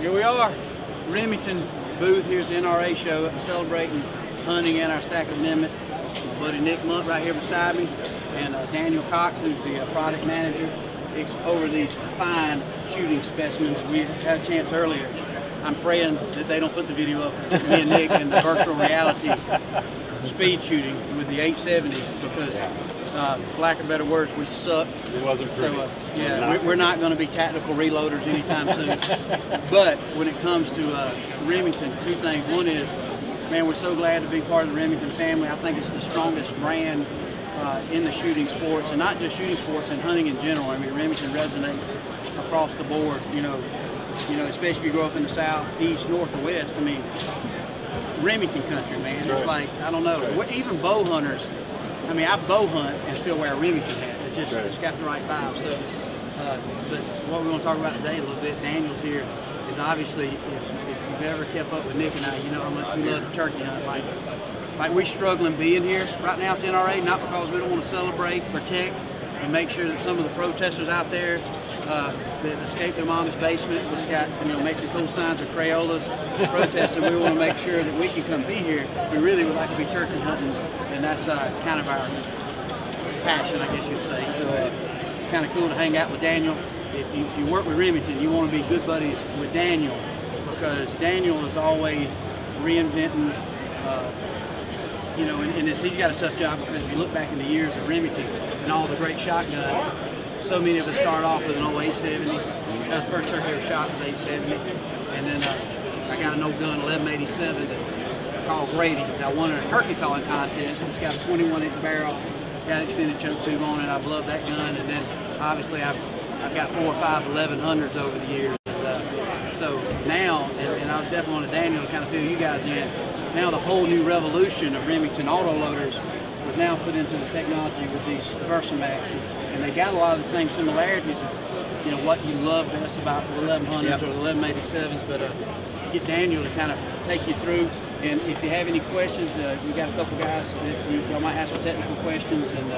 Here we are, Remington booth here at the NRA show, celebrating hunting and our Second Amendment. My buddy Nick Munt right here beside me, and Daniel Cox, who's the product manager, over these fine shooting specimens. We had a chance earlier. I'm praying that they don't put the video up of me and Nick in the virtual reality speed shooting with the 870, because for lack of better words, we sucked. It wasn't pretty. So yeah, we're not going to be tactical reloaders anytime soon. But when it comes to Remington, two things. One is, man, we're so glad to be part of the Remington family. I think it's the strongest brand in the shooting sports, and not just shooting sports, and hunting in general. I mean, Remington resonates across the board. You know, especially if you grow up in the South, East, North, or West. I mean, Remington country, man. It's like, I don't know. Even bow hunters. I mean, I bow hunt and still wear a Remington hat. It's just, it's got the right vibe. So, but what we're going to talk about today a little bit, Daniel's here, is obviously, if you've ever kept up with Nick and I, you know how much we love to turkey hunt. Like we're struggling being here right now at the NRA, not because we don't want to celebrate, protect, and make sure that some of the protesters out there that escaped their mom's basement, that's got, make some cool signs with Crayolas, protesting. We want to make sure that we can come be here. We really would like to be turkey hunting, and that's kind of our passion, I guess you'd say. So it's kind of cool to hang out with Daniel. If you work with Remington, you want to be good buddies with Daniel, because Daniel is always reinventing. And he's got a tough job, because if you look back in the years of Remington and all the great shotguns, so many of us started off with an old 870. That's the first turkey I ever shot was 870. And then I got an old gun, 1187, that I call Grady. I won in a turkey calling contest. It's got a 21-inch barrel, got an extended choke tube on it. I've loved that gun. And then obviously I've got 4 or 5 1100s over the years. So now, and I definitely wanted Daniel to kind of fill you guys in, now the whole new revolution of Remington autoloaders was now put into the technology with these Versamaxes, and they got a lot of the same similarities of what you love best about the 1100s or the 1187s, but get Daniel to kind of take you through. And if you have any questions, we got a couple guys that y'all might have some technical questions and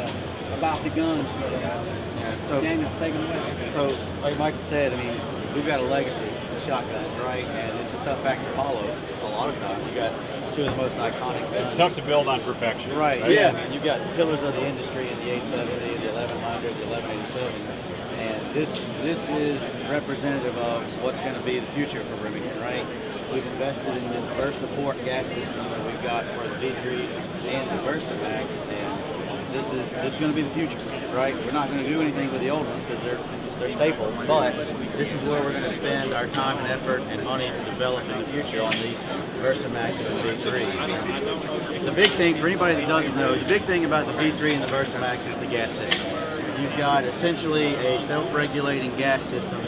about the guns. But so Daniel, take it away. So like Mike said, I mean, we've got a legacy of shotguns, right? And it's a tough act to follow a lot of times. You got two of the most iconic guns. It's tough to build on perfection. Right, yeah. I mean, you've got pillars of the industry in the 870, the 1100, the 1187. And this is representative of what's going to be the future for Remington, right? We've invested in this VersaPort gas system that we've got for the V3 and the Versamax, and this is going to be the future, right? We're not going to do anything with the old ones because they're staples, but this is where we're going to spend our time and effort and money to develop in the future on these Versamaxes and V3s. And the big thing, for anybody that doesn't know, the big thing about the V3 and the Versamax is the gas system. You've got essentially a self-regulating gas system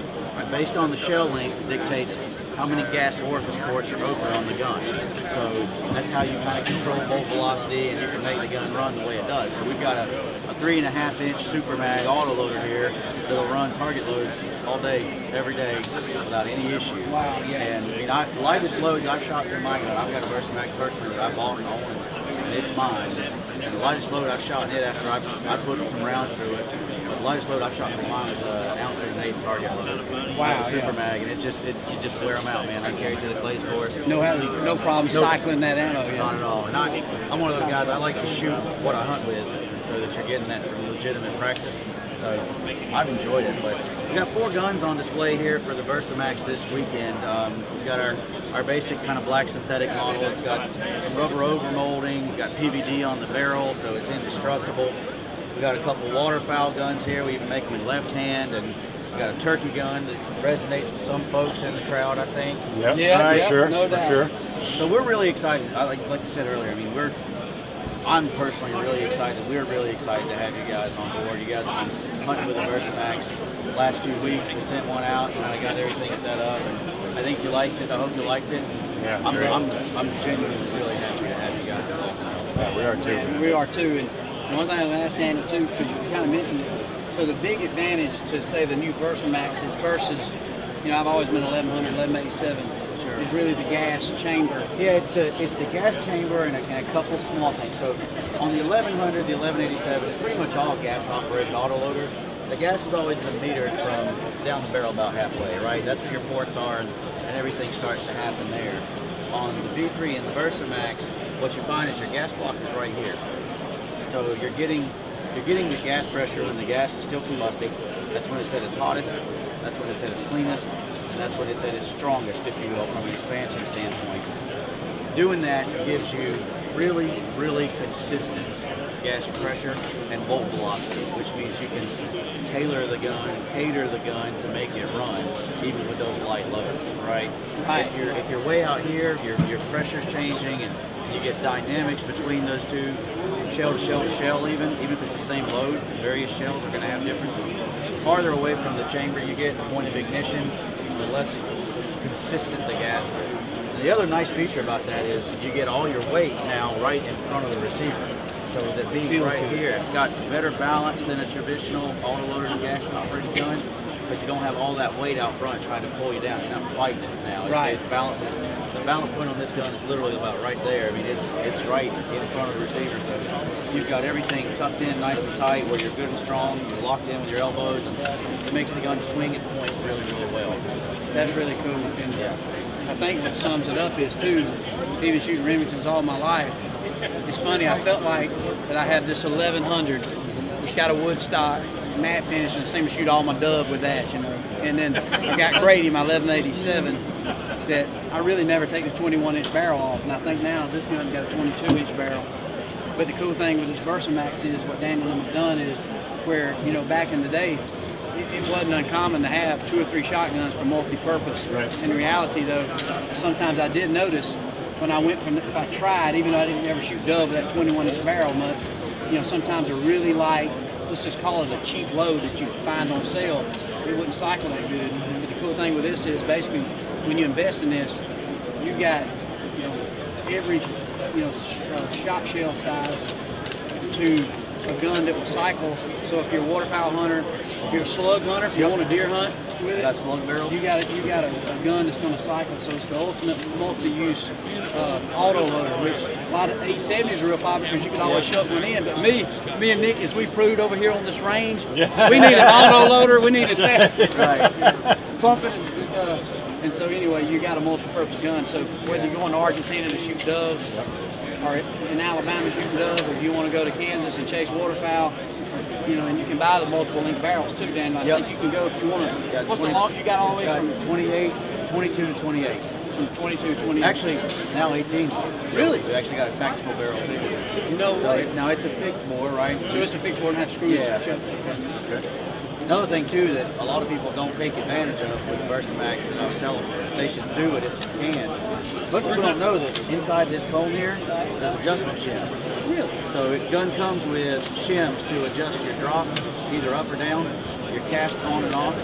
based on the shell length dictates how many gas orifice ports are open on the gun. So that's how you kind of control bolt velocity, and you can make the gun run the way it does. So we've got a 3.5-inch Super Mag autoloader here that'll run target loads all day, every day, without any issue. Wow, yeah. And I mean, lightest loads I've shot through my gun, I've got a Versamax personally that I bought and own, and it's mine. And the lightest load I've shot in it after I put some rounds through it, the lightest load I've shot through mine was an 1.8-ounce target load. Wow, Super Mag, and you just wear them out, man. I carry to the clays course. No problem cycling that ammo. Not at all. And I'm one of those guys, I like to shoot what I hunt with so that you're getting that legitimate practice. So I've enjoyed it. But we got 4 guns on display here for the Versamax this weekend. We've got our basic kind of black synthetic model. It's got some rubber overmolding. We've got PVD on the barrel, so it's indestructible. We got a couple waterfowl guns here. We even make them in left hand, and we got a turkey gun that resonates with some folks in the crowd, I think. Yep. Yeah, right, yep, sure, no doubt. sure. So we're really excited. Like you said earlier, I mean, I'm personally really excited. We're really excited to have you guys on board. You guys have been hunting with the Versamax the last few weeks. We sent one out and I got everything set up, and I think you liked it. I hope you liked it. Yeah, I'm genuinely really happy to have you guys involved. Yeah, we are too. We are too. And one thing I'm going to ask Daniel too, because you kind of mentioned it. So the big advantage to say the new Versamaxes versus, I've always been 1100, 1187. Is really the gas chamber. Yeah, it's the gas chamber and a couple small things. So on the 1100, the 1187, pretty much all gas operated autoloaders. The gas has always been metered from down the barrel about halfway, right? That's where your ports are, and everything starts to happen there. On the V3 and the Versamax, what you find is your gas block is right here. So you're getting the gas pressure when the gas is still combusting. That's when it's at its hottest. That's when it's at its cleanest. And that's when it's at its strongest, if you will, from an expansion standpoint. Doing that gives you really, really consistent gas pressure and bolt velocity, which means you can tailor the gun, cater the gun to make it run, even with those light loads, right? If you're way out here, your pressure's changing, and you get dynamics between those two, from shell to shell to shell, even if it's the same load. Various shells are going to have differences. The farther away from the chamber you get, the point of ignition, the less consistent the gas is. The other nice feature about that is you get all your weight now right in front of the receiver. So that being right here, it's got better balance than a traditional autoloader and gas operated gun, because you don't have all that weight out front trying to pull you down. You're not fighting it now. Right. It balances. The balance point on this gun is literally about right there. I mean, it's right in front of the receiver. So you've got everything tucked in nice and tight where you're good and strong. You're locked in with your elbows, and it makes the gun swing at point really, really well. That's really cool. And I think what sums it up is, too, even shooting Remingtons all my life, it's funny, I felt like that I have this 1100. It's got a wood stock, matte finish, and it seemed to shoot all my dub with that, you know. And then I got Grady, my 1187, that I really never take the 21-inch barrel off. And I think now this gun got a 22-inch barrel. But the cool thing with this Versamax is what Daniel has done is where, you know, back in the day, it wasn't uncommon to have 2 or 3 shotguns for multi-purpose. Right. In reality, though, sometimes I did notice when I went from, if I tried, even though I didn't ever shoot dub with that 21-inch barrel much, you know, sometimes a really light, let's just call it a cheap load that you find on sale, it wouldn't cycle that good. But the cool thing with this is basically when you invest in this, you got, you know, every, you know, shot shell size to a gun that will cycle. So if you're a waterfowl hunter, if you're a slug hunter, if you want a deer hunt with it, slug barrels. you got a gun that's going to cycle. So it's the ultimate multi-use auto loader, which a lot of 870s are real popular because you can always shut one in. But me and Nick, as we proved over here on this range, we need an auto loader. We need a right. Pumping. And so anyway, you got a multi-purpose gun. So whether you're going to Argentina to shoot doves, or in Alabama shooting doves, or if you want to go to Kansas and chase waterfowl, you know, and you can buy the multiple length barrels too, Dan. I think you can go if you want to. What's the long you got all the way from 28, 22 to 28. From 22 to 28. Actually, now 18. Really? We actually got a tactical barrel too. No way. Now it's a fixed bore, right? So it's a fixed bore and have screws. Yeah. Okay. Another thing too that a lot of people don't take advantage of with the Versamax, and I was telling them they should do it if they can. Most people don't know that inside this cone here, there's adjustment shims. Really? So the gun comes with shims to adjust your drop, either up or down, your cast on and off,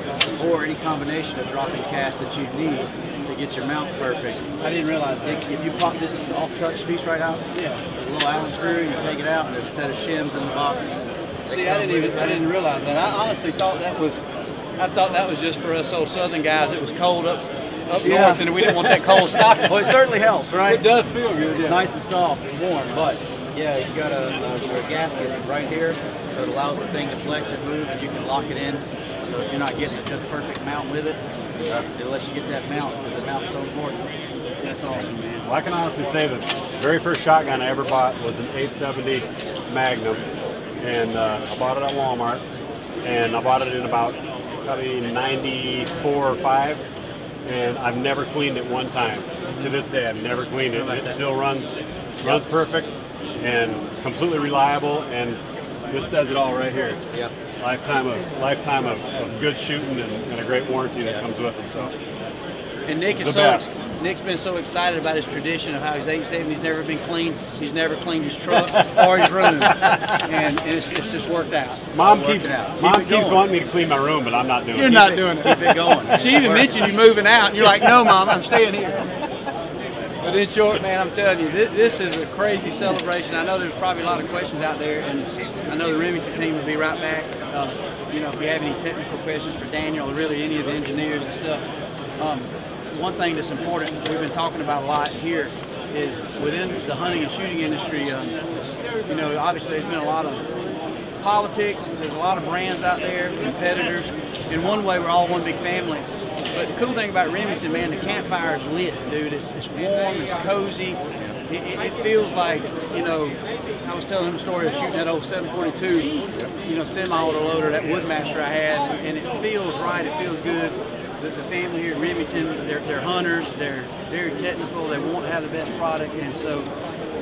or any combination of drop and cast that you need to get your mount perfect. I didn't realize that. If you pop this off-touch piece right out, Yeah. there's a little Allen screw, you take it out, and there's a set of shims in the box. See, I didn't realize that. I honestly thought that was just for us old Southern guys. It was cold up north, and we didn't want that cold stock. Well, it certainly helps, right? It does feel good. It's nice and soft and warm, but yeah, you've got a gasket right here, so it allows the thing to flex and move, and you can lock it in. So if you're not getting a just perfect mount with it, it lets you get that mount, because the mount's so important. That's awesome, man. Well, I can honestly say that the very first shotgun I ever bought was an 870 Magnum, and I bought it at Walmart, and I bought it in about probably 94 or 5, and I've never cleaned it one time. To this day, I've never cleaned it. It still runs perfect and completely reliable, and this says it all right here. Yep. Lifetime of good shooting and a great warranty that comes with it. So. And Nick is Nick's been so excited about his tradition of how his 870's never been cleaned. He's never cleaned his truck or his room, and it's just worked out. Mom keeps wanting me to clean my room, but I'm not doing it. You're not doing it. Keep it going. She even mentioned you moving out, and you're like, "No, Mom, I'm staying here." But in short, man, I'm telling you, this is a crazy celebration. I know there's probably a lot of questions out there, and I know the Remington team will be right back. You know, if you have any technical questions for Daniel or really any of the engineers and stuff. One thing that's important, we've been talking about a lot here, is within the hunting and shooting industry, you know, obviously there's been a lot of politics, there's a lot of brands out there, competitors, in one way, we're all one big family. But the cool thing about Remington, man, the campfire is lit, dude. It's warm, it's cozy. It feels like, you know, I was telling him a story of shooting that old 742, you know, semi-auto-loader, that Woodmaster I had, and it feels right, it feels good. The family here at Remington, they're hunters, they're very technical, they want to have the best product, and so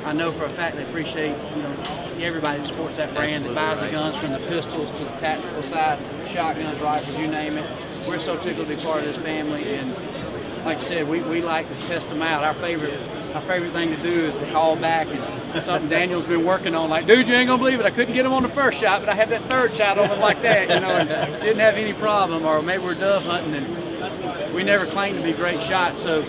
I know for a fact they appreciate, you know, everybody that supports that brand, that buys the guns, from the pistols to the tactical side, shotguns, rifles, you name it. We're so tickled to be part of this family, and like I said, we like to test them out. Our favorite thing to do is to call back, and something Daniel's been working on, like, dude, you ain't gonna believe it, I couldn't get him on the first shot, but I had that third shot on him like that, you know, and didn't have any problem. Or maybe we're dove hunting and we never claimed to be great shots. So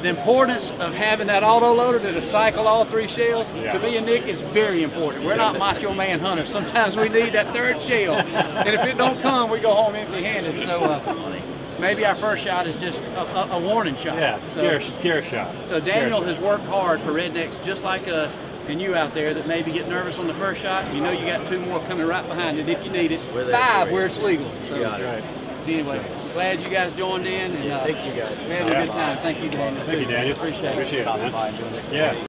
the importance of having that auto loader to cycle all 3 shells, to me and Nick, is very important. We're not macho man hunters. Sometimes we need that third shell, and if it don't come, we go home empty-handed. So maybe our first shot is just a warning shot. Yeah, scare shot. So Daniel has worked hard for rednecks just like us and you out there that maybe get nervous on the first shot. You know you got 2 more coming right behind it if you need it. 5 where it's legal. So anyway, glad you guys joined in. And, thank you guys. We had a good time. Thank you, Daniel. Thank you, Daniel. Appreciate it. Appreciate it, man. Yeah.